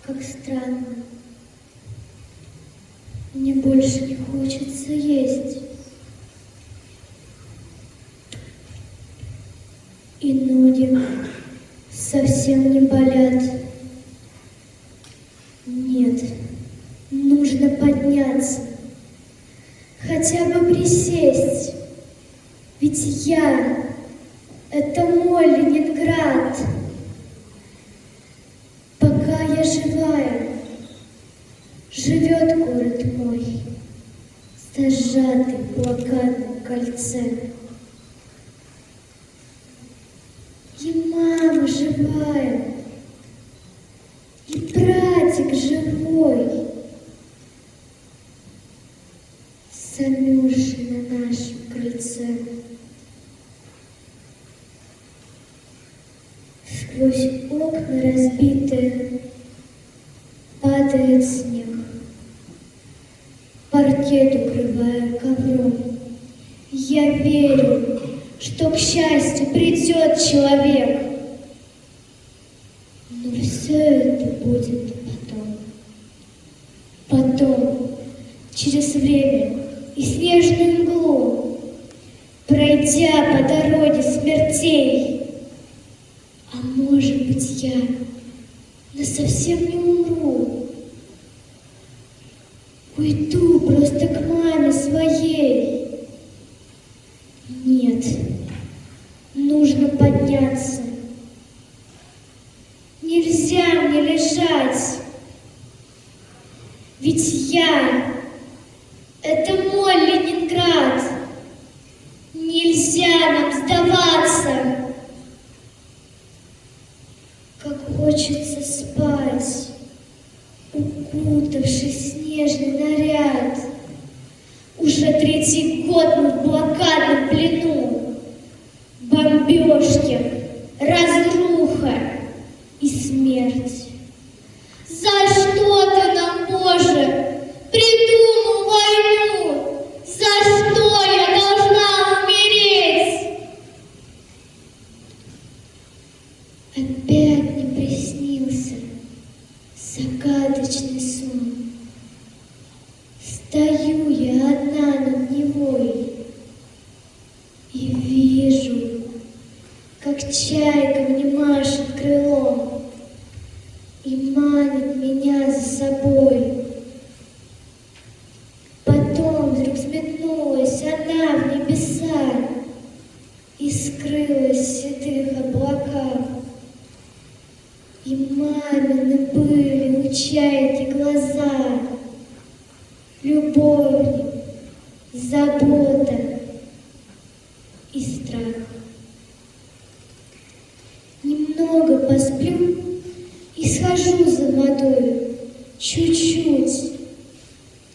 Как странно. Мне больше не хочется есть. И ноги совсем не болят. Нет, нужно подняться. Хотя бы присесть. Ведь это мой Ленинград. Пока я живая, живет город мой, зажатый в блокадном кольце. И мама живая, и братик живой, замерзший на нашем крыльце. Сквозь окна разбитые падает снег, паркет укрывая ковром. Я верю, что к счастью придет человек, но все это будет потом, через время и снежную мглу, пройдя по дороге смертей. А может быть, я насовсем не умру, уйду просто к маме своей. Нет, нужно подняться. Нельзя мне лежать, ведь это мой Ленинград. Нельзя нам сдаваться. Как хочется спать, укутавшись в снежный наряд. Уже 3-й год мы в блокадном плену. Бомбежки, разруха и смерть. За что ты нам, Боже, придумал войну? За что я должна умереть? Опять мне приснился загадочный сон. Стою я одна над Невой и вижу, как чайка мне машет крылом и манит меня за собой. Потом вдруг взметнулась она в небеса и скрылась в седых облаках. И мамины были у чайки глаза, любовь, забота и страх. Немного посплю и схожу за водой, чуть-чуть,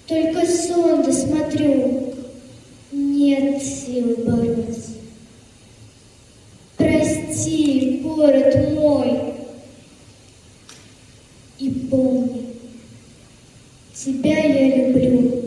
только сон досмотрю, нет сил бороться. Прости, город мой, и помни, тебя я люблю.